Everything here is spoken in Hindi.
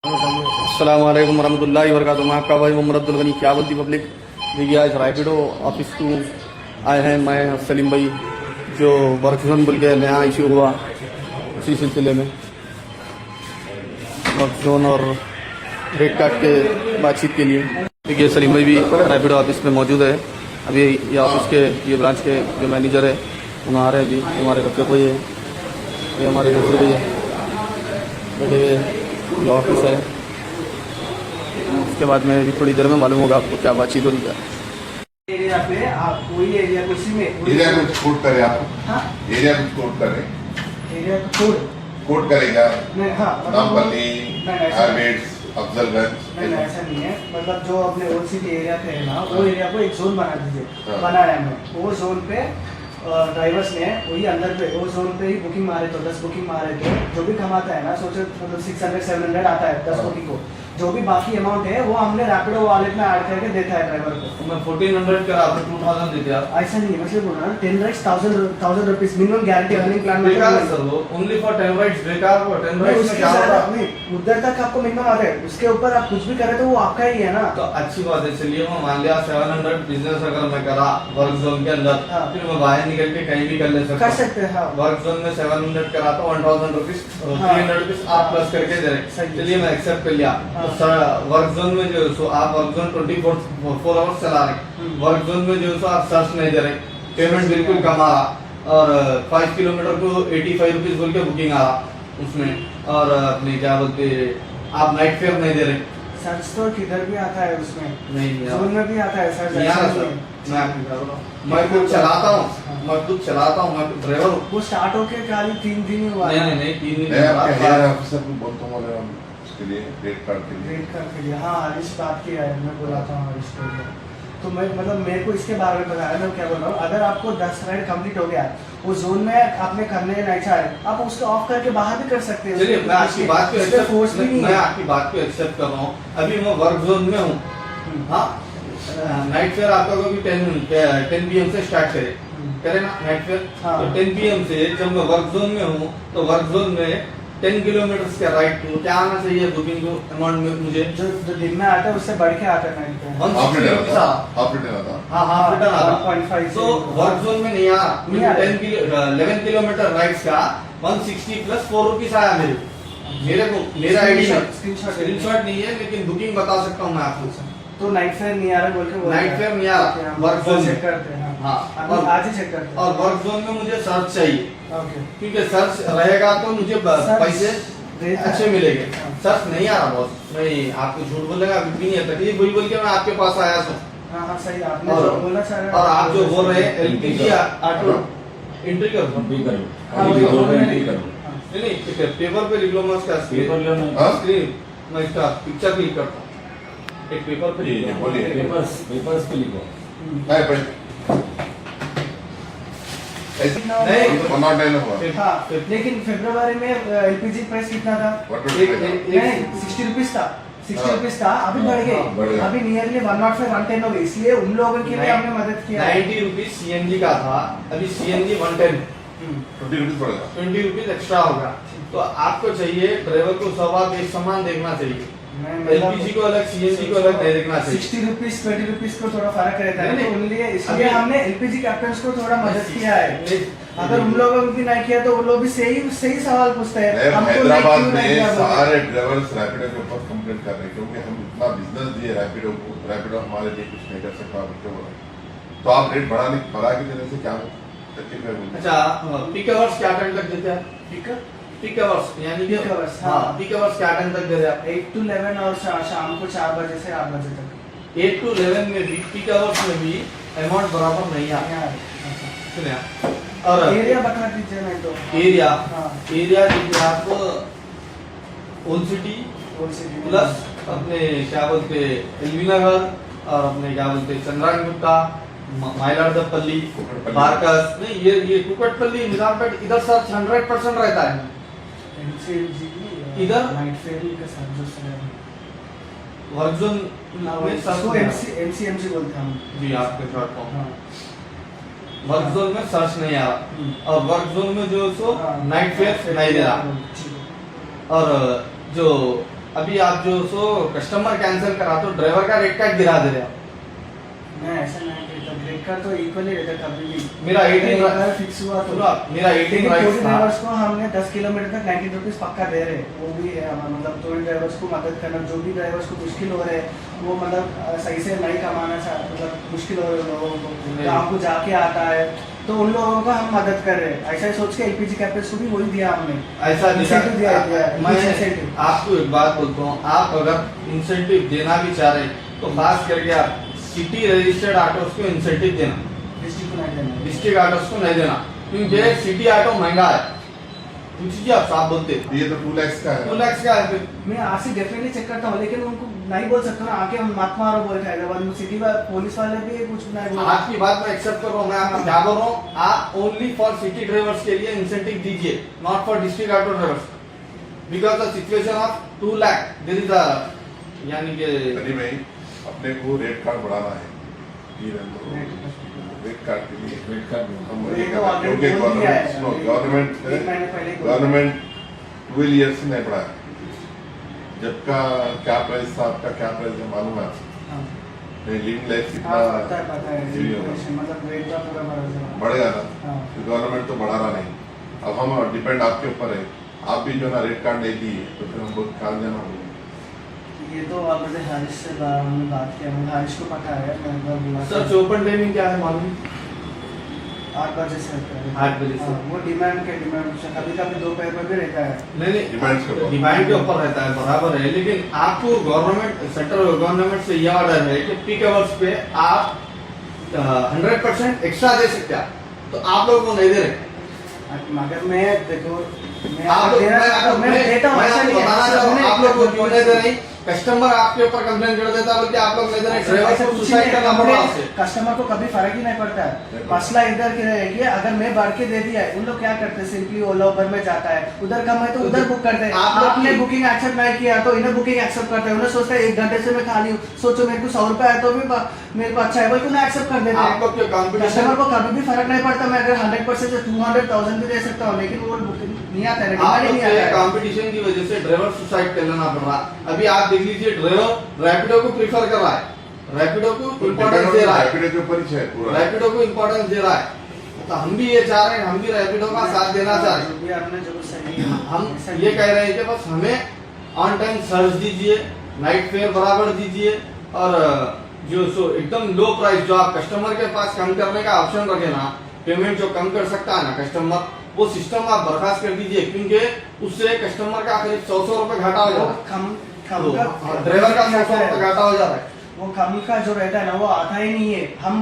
अस्सलाम वालेकुम वरहमतुल्लाहि वबरकातुहू। मैं आपका भाई मोहम्मद अब्दुल गनी क़याबती पब्लिक। देखिए आज रैपिडो ऑफिस को आए हैं मैं सलीम भाई, जो वर्क जोन बोल के नया इशू हुआ उसी सिलसिले में वर्क जोन और रेट कार्ड के बातचीत के लिए। देखिए सलीम भाई भी रैपिडो ऑफिस में मौजूद है। अभी ये ऑफिस के ये ब्रांच के जो मैनेजर है उन आ रहे हैं। अभी हमारे कब्जे को ये हमारे दूसरे भैया बैठे हुए ये ऑफिस है। उसके बाद में भी थोड़ी देर में मालूम होगा आपको क्या बातचीत हो रही है। एरिया पे आप कोई एरिया को उसी में एरिया कुछ कोड करे आप। हाँ? एरिया कुछ कोड करे, एरिया कोड कोड करेगा नहीं। हाँ नामपल्ली, नहीं, ऐसा हार्वेड्स, अफजलगंज। नहीं ऐसा नहीं है। मतलब जो अपने ओल्ड सिटी एरिया पे है ना, वो एरिया को एक जोन बना दीजिए। हाँ। बनाया है मैं वो जोन पे ड्राइवर्स ने वही अंदर पे वो जोन पे ही बुकिंग मारे तो 10 बुकिंग मारे तो जो भी कमाता है ना, सोचो मतलब 600-700 आता है 10 बुकिंग को। जो भी बाकी अमाउंट है वो हमने रैपिडो वॉलेट में ऐड करके देता है ड्राइवर को। मैं 1400 का आपने 2000 दे दिया। ऐसा नहीं है, मतलब बोल रहा हूँ 10 lakh 1000 rupees minimum guarantee earning plan में बेकार है सर, वो ओनली फॉर 10 राइड्स बेकार। वो 10 राइड्स में क्या होगा? नहीं उधर तक आपको मिनिमम आता है, उसके ऊपर आप कुछ भी करे तो वो आपका ही है ना। तो अच्छी बात है। चलिए मैं मान लिया 700 बिजनेस अगर मैं करा वर्क जोन के अंदर, हाँ। फिर मैं बाहर निकल के कहीं भी कर ले सकता कर सकते हैं। हाँ। वर्क जोन में 700 करा तो 1000 रुपीज 300 रुपीज आप प्लस करके दे रहे। सही। चलिए मैं एक्सेप्ट कर लिया। हाँ। तो सर वर्क जोन में जो सो आप वर्क जोन 24 आवर्स चला रहे, वर्क जोन में जो सो आप सर्च नहीं दे रहे, पेमेंट बिल्कुल कम आ रहा और 5 किलोमीटर को 85 रुपीज बोल के बुकिंग आ रहा उसमें। और अपने क्या बोलते आप नाइट फेयर नहीं दे रहे। सर्च तो किधर भी आता है उसमें, नहीं जोन में भी आता है सर्च। नहीं आ रहा सर। मैं खुद चलाता हूँ, मैं खुद चलाता हूँ, मैं ड्राइवर हूँ। वो स्टार्ट होके खाली 3 दिन ही हुआ। नहीं 3 दिन मैं आपके हेयर ऑफिसर को बोलता हूँ उसके लिए रेट कार्ड के लिए। रेट करके लिए। हाँ हरीश बात किया है, मैं बुलाता हूँ हरीश को। तो मैं मतलब मेरे को इसके बारे में बताया। मैं क्या बोल रहा हूँ, अगर आपको 10 राइड कंप्लीट हो गया वो जोन में आपने करने नहीं चाहे, आप उसको ऑफ करके बाहर भी कर सकते हैं। चलिए मैं आपकी बात को फोर्स भी नहीं मैं है। आपकी बात को एक्सेप्ट कर रहा हूँ। अभी मैं वर्क जोन में हूँ। हाँ नाइट फेयर आपका कभी 10 PM से स्टार्ट करे ना नाइट फेयर। हाँ। तो 10 PM से जब मैं वर्क जोन में हूँ तो वर्क जोन में 10 किलोमीटर का राइड को क्या आना चाहिए बुकिंग को अमाउंट में मुझे जो दिन में आता है उससे बढ़ के आता है नाइट पे। हाफ रिटर्न आता, हाफ रिटर्न आता। हाँ हाफ रिटर्न आता। 1.5 तो वर्क जोन में नहीं आ रहा। नहीं आ रहा। 11 किलोमीटर राइड्स का 160 प्लस 4 रुपीज आया मेरे को। मेरा आईडी में स्क्रीनशॉट नहीं है, लेकिन बुकिंग बता सकता हूँ मैं आपको। तो नाइट फेयर नहीं आ रहा बोल के नाइट फेयर नहीं आ रहा, वर्क जोन चेक में। करते हैं। हाँ अभी आज ही चेक करते हैं। और वर्क जोन में मुझे सर्च चाहिए, ओके क्योंकि सर्च रहेगा तो मुझे पैसे अच्छे मिलेंगे। हाँ। सर्च नहीं आ रहा बॉस। नहीं आपको झूठ बोलेगा अभी भी नहीं आता। ये बोल बोल के मैं आपके पास आया हूँ। हाँ हाँ सही आपने और- जो बोला सर। और आप जो बोल रहे हैं LPG ऑटो एंट्री कर दो। हाँ, नहीं ठीक है, पेपर पे लिख लो। मैं उसका हाँ? स्क्रीन मैं इसका पिक्चर क्लिक करता हूँ। एक पेपर पे लिख लो। बोलिए। पेपर्स पे लिखो। नहीं पर ऐसे नहीं। 109 हुआ। हाँ लेकिन फरवरी में एलपीजी प्राइस कितना था? 60 रुपीज था। 60 हाँ। रुपीज था, अभी बढ़ बढ़ गई। गया। अभी नियरली 105-110 हो गई। इसलिए उन लोगों के लिए हमने मदद किया। 90 रुपीज CNG का था, अभी CNG 110 20 रुपीज पड़ेगा। 20 रुपीज एक्स्ट्रा होगा। तो आपको चाहिए ड्राइवर को सब आप एक समान देखना चाहिए। LPG को अलग CNG को अलग नहीं देखना चाहिए। 60 रुपीज 20 रुपीज को थोड़ा फर्क रहता है। नहीं, तो उनलिए इसलिए अभी- हमने एलपीजी कैप्टन को थोड़ा मदद किया है। नहीं, अगर उन लोगों ने भी नहीं किया तो वो लोग भी सही सवाल पूछते हैं। हमको नहीं हैदराबाद क्यों नहीं में किया बोले। सारे ड्राइवर्स रैपिडो के ऊपर कंप्लेंट कर रहे हैं, क्योंकि हम इतना बिजनेस दिए रैपिडो को, रैपिडो हमारे लिए कुछ नहीं कर सकता बच्चों को। तो आप रेट बढ़ा के देने से क्या तकलीफ है? अच्छा पीक आवर्स क्या टाइम तक देते हैं? पीक आवर्स यानी कि Peak hours, हाँ हाँ। पीक आवर्स क्या टाइम तक दे रहे हैं? 8 to 11 और शाम को 4 बजे से 8 बजे तक। 8 to 11 में भी पीक आवर्स में भी अमाउंट बराबर नहीं आता। सुनिए और एरिया बता दीजिए नहीं तो। एरिया हाँ एरिया दीजिए आपको old city old city plus अपने क्या बोलते LV नगर और अपने क्या बोलते चंद्रांगुप्ता, माइलाडपल्ली, कुकटपल्ली। बारकस। नहीं ये कुकटपल्ली निजामपेट इधर सर्च 100% रहता है। एमसीएमजी इधर? नाइट फेरी का सर्विस है। वर्क जोन में सर्च इसको नहीं आता। एमसीएमजी बोलते हैं हम। जी आपके शॉर्ट फॉर्म हाँ वर्क जोन में सर्च नहीं आ रहा और वर्क जोन में जो सो हाँ। नाइट फेयर नहीं दे रहा। ठीक है। और जो अभी आप जो सो कस्टमर कैंसिल करा तो ड्राइवर का रेट कार्ड गिरा दे रहे हो। नहीं ऐसा नहीं रहता, ब्रेक का तो इक्वली रहता कभी भी। मेरा 18 अगर फिक्स हुआ तो सुनो आप, मेरा 18 लेकिन राइट्स टोटल था। ड्राइवर्स को हमने 10 किलोमीटर तक 90 रुपीज पक्का दे रहे हैं, वो भी है हमारा मतलब टोटल ड्राइवर्स को मदद करना, जो भी ड्राइवर्स को मुश्किल हो रहे हैं वो मतलब सही से नहीं कमाना मतलब मुश्किल हो रहे लोगों को, काम को जाके आता है तो उन लोगों का हम मदद कर रहे हैं। ऐसा ही सोच के एलपीजी कैपेस को भी वही दिया हमने, ऐसा इंसेंटिव दिया है, मैं इंसेंटिव। आपको एक बात बोलता हूँ, आप अगर इंसेंटिव देना भी चाह रहे हैं तो खास करके आप सिटी रजिस्टर्ड ऑटोस को इंसेंटिव देना, डिस्ट्रिक्ट को नहीं देना। डिस्ट्रिक्ट ऑटोस को नहीं देना, क्योंकि सिटी ऑटो महंगा है। पूछिए आप साफ बोलते हैं। ये तो 2 लाख का है। 2 लाख का है फिर। मैं आज से डेफिनेटली चेक करता हूँ, लेकिन उनको नहीं बोल सकता ना आके हम मत मारो बोल के हैदराबाद में सिटी पुलिस वाले भी कुछ नहीं बोल। आपकी बात मैं एक्सेप्ट कर रहा हूँ, मैं आपको क्या बोल रहा हूँ, आप ओनली फॉर सिटी ड्राइवर्स के लिए इंसेंटिव दीजिए, not for district auto drivers, because the situation of 2 lakh there is a यानी कि अली भाई अपने को रेट कार्ड बढ़ाना है, रेट कार्ड के लिए हम ये ये तो करना है, क्योंकि already बोल दिया है। गवर्नमेंट एक महीने पहले बोल गवर्नमेंट 12 ईयर्स से नहीं बढ़ाया। जब का क्या प्राइस था, आपका क्या प्राइस है मालूम है आपको? हाँ। लिविंग लाइफ कितना हाँ, पता है जी होगा, मतलब रेट का पूरा बढ़ा बढ़ेगा ना। हाँ। तो गवर्नमेंट तो बढ़ा रहा नहीं, अब हम डिपेंड आपके ऊपर है। आप भी जो ना रेट कार्ड नहीं दिए तो फिर हम बहुत कहाँ जाना होगा। ये तो आप मुझे हारिश से हमने बात किया, मुझे हारिश को पता है, मैं एक बार बुला सर चौपन टाइमिंग क्या है मालूम? 8 बजे से होता है। 8 बजे से। हाँ, वो डिमांड से कभी कभी दोपहर में भी रहता है। नहीं डिमांड्स के ऊपर। डिमांड के ऊपर रहता है, बराबर है, लेकिन आपको गवर्नमेंट सेंट्रल गवर्नमेंट से यह ऑर्डर है कि पीक आवर्स पे आप 100% एक्स्ट्रा दे सकते हैं, तो आप लोगों को नहीं दे रहे। मगर मैं देखो मैं आप लोग देना चाहता हूँ, मैं देता हूँ, ऐसा नहीं है। बताना चाहता हूँ, हमने आप लोग को एक क्यों नहीं दे रहे? कस्टमर आपके ऊपर कंप्लेन कर देता है कि आप लोग नहीं दे रहे, ड्राइवर ऐसा को कुछ सुसाइड नहीं करना है, पड़ा हमने आपसे। कस्टमर को कभी फर्क ही नहीं पड़ता है। मसला इधर की रहेगी, अगर मैं बढ़ के दे दिया है, उन लोग क्या करते हैं, सिंपली ओला उबर में जाता है, उधर कम है तो उधर बुक करते हैं। आप लोग आपने की- बुकिंग एक्सेप्ट नहीं किया तो इन्हें बुकिंग एक्सेप्ट करते हैं। उन्हें सोचता है 1 घंटे से मैं खाली हूँ, सोचो मेरे को 100 रुपए आए तो भी मेरे को अच्छा है, बोल उन्हें एक्सेप्ट कर देते आप हैं। लोग के कस्टमर कंपटीशन को कभी भी फर्क नहीं पड़ता, मैं अगर 100% से 200,000 भी दे सकता हूँ, लेकिन वो बुकिंग नहीं आता है, आप डिमांड लोग नहीं आता के है। कंपटीशन की वजह से ड्राइवर सुसाइड कर लेना पड़ रहा। अभी आप देख लीजिए, ड्राइवर रैपिडो को प्रीफर कर रहा है, रैपिडो को इम्पोर्टेंस दे रहा है, रैपिडो के ऊपर ही है पूरा। रैपिडो को इम्पोर्टेंस दे रहा है। तो हम भी ये चाह रहे हैं, हम भी रैपिडो का साथ देना चाह रहे हैं। जो भी आपने जो सही है, हम ऐसा ये कह रहे हैं कि बस हमें ऑन टाइम सर्च दीजिए, नाइट फेयर बराबर दीजिए, और जो सो एकदम लो प्राइस जो आप कस्टमर के पास कम करने का ऑप्शन रखे ना, पेमेंट जो कम कर सकता है ना कस्टमर, वो सिस्टम आप बर्खास्त कर दीजिए, क्योंकि उससे कस्टमर का करीब 100 रुपए घाटा हो जाता है, खम का ड्राइवर का 100 रुपए घाटा हो जाता है। वो खम का जो रहता है ना वो आता ही नहीं है। हम